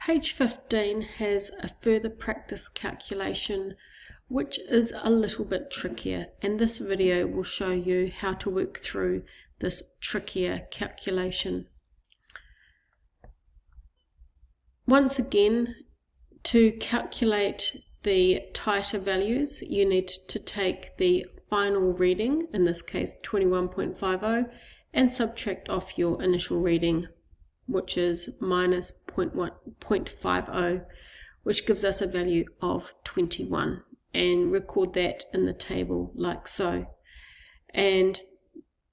Page 15 has a further practice calculation which is a little bit trickier, and this video will show you how to work through this trickier calculation. Once again, to calculate the titer values, you need to take the final reading, in this case 21.50, and subtract off your initial reading, which is minus 0.50, which gives us a value of 21, and record that in the table like so. And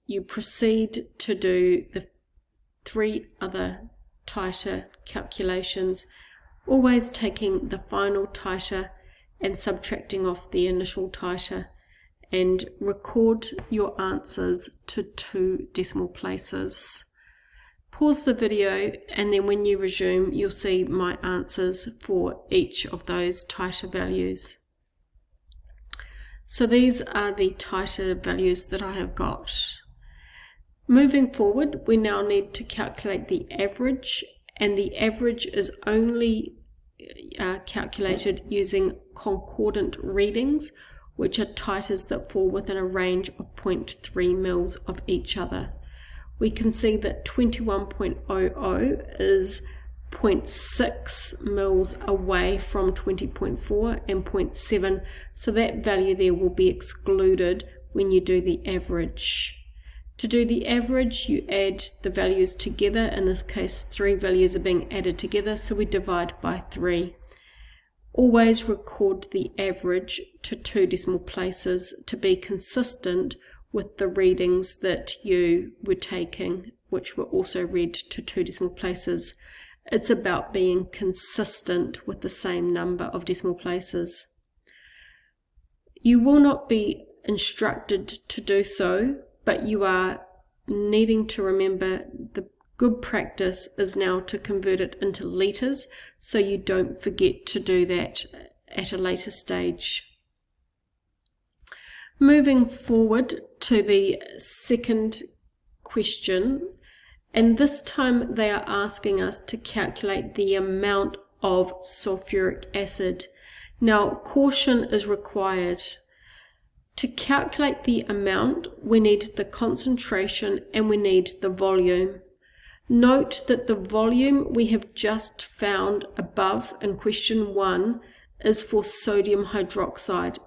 you proceed to do the three other titer calculations, always taking the final titer and subtracting off the initial titer, and record your answers to 2 decimal places. Pause the video, and then when you resume you'll see my answers for each of those titer values. So these are the titer values that I have got. Moving forward, we now need to calculate the average, and the average is only calculated using concordant readings, which are titers that fall within a range of 0.3 mils of each other. We can see that 21.00 is 0.6 mils away from 20.4 and 0.7, so that value there will be excluded when you do the average. To do the average, you add the values together. In this case, 3 values are being added together, so we divide by 3. Always record the average to 2 decimal places to be consistent with the readings that you were taking, which were also read to 2 decimal places. It's about being consistent with the same number of decimal places. You will not be instructed to do so, but you are needing to remember the good practice is now to convert it into litres, so you don't forget to do that at a later stage. Moving forward to the second question, and this time they are asking us to calculate the amount of sulfuric acid. Now, caution is required. To calculate the amount, we need the concentration and we need the volume. Note that the volume we have just found above in question 1 is for sodium hydroxide,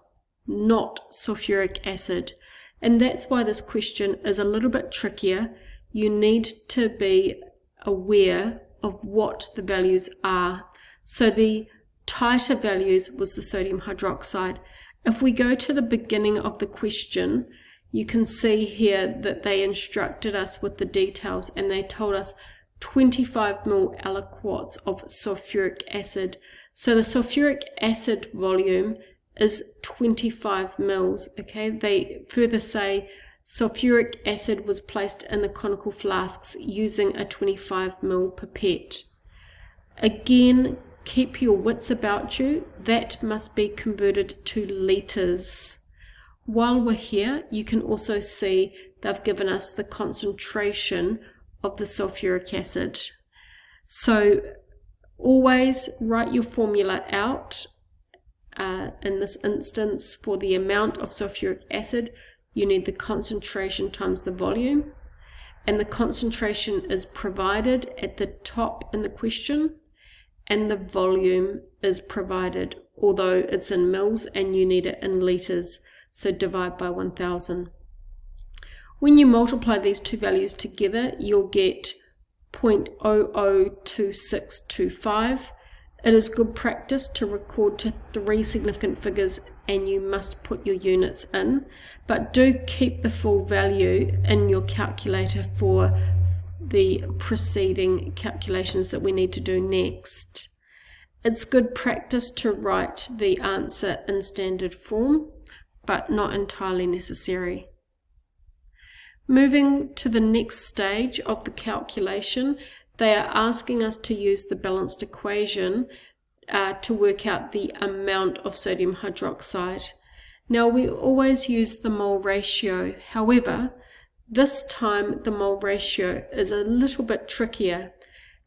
not sulfuric acid. And that's why this question is a little bit trickier. You need to be aware of what the values are. So the titer values was the sodium hydroxide. If we go to the beginning of the question, you can see here that they instructed us with the details, and they told us 25 ml aliquots of sulfuric acid. So the sulfuric acid volume is 25 mils. Okay, they further say sulfuric acid was placed in the conical flasks using a 25 ml pipette. Again, keep your wits about you. That must be converted to litres. While we're here, you can also see they've given us the concentration of the sulfuric acid. So always write your formula out. In this instance, for the amount of sulfuric acid, you need the concentration times the volume, and the concentration is provided at the top in the question, and the volume is provided, although it's in mils and you need it in litres, so divide by 1000. When you multiply these two values together, you'll get 0.002625. It is good practice to record to 3 significant figures, and you must put your units in, but do keep the full value in your calculator for the preceding calculations that we need to do next. It's good practice to write the answer in standard form, but not entirely necessary. Moving to the next stage of the calculation, they are asking us to use the balanced equation to work out the amount of sodium hydroxide. Now, we always use the mole ratio. However, this time the mole ratio is a little bit trickier.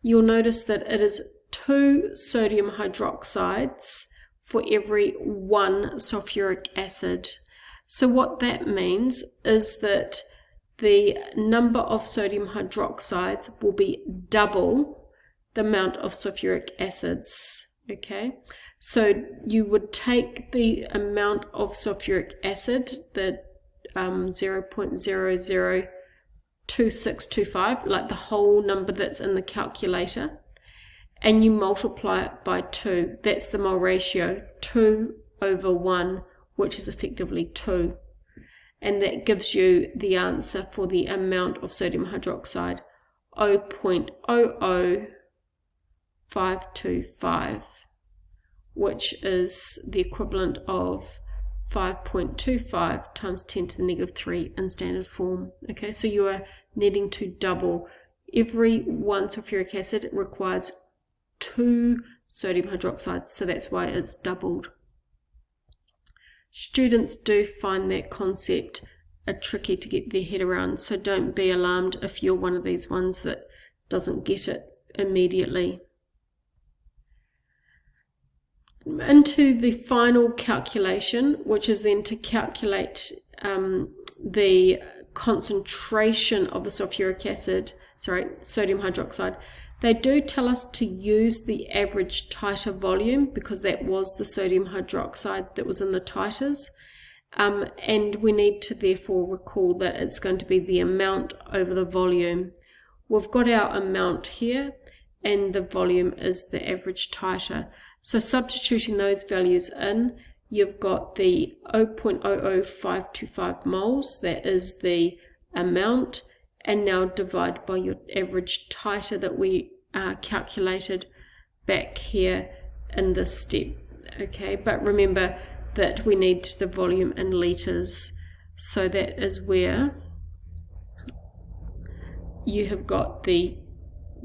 You'll notice that it is 2 sodium hydroxides for every 1 sulfuric acid. So what that means is that the number of sodium hydroxides will be double the amount of sulfuric acids. Okay, so you would take the amount of sulfuric acid, the 0.002625, like the whole number that's in the calculator, and you multiply it by 2. That's the mole ratio, 2 over 1, which is effectively 2. And that gives you the answer for the amount of sodium hydroxide, 0.00525, which is the equivalent of 5.25 times 10 to the negative 3 in standard form. Okay, so you are needing to double. Every 1 sulfuric acid requires 2 sodium hydroxides, so that's why it's doubled. Students do find that concept tricky to get their head around, so don't be alarmed if you're one of these ones that doesn't get it immediately. Into the final calculation, which is then to calculate the concentration of the sodium hydroxide. They do tell us to use the average titer volume because that was the sodium hydroxide that was in the titers, and we need to therefore recall that it's going to be the amount over the volume. We've got our amount here and the volume is the average titer. So substituting those values in, you've got the 0.00525 moles, that is the amount, and now divide by your average titer that we calculated back here in this step. Okay, but remember that we need the volume in litres, so that is where you have got the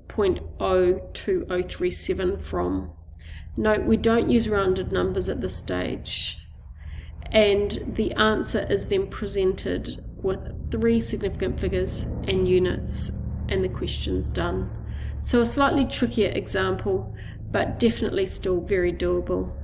0.02037 from. Note, we don't use rounded numbers at this stage, and the answer is then presented with 3 significant figures and units, and the question's done. So a slightly trickier example, but definitely still very doable.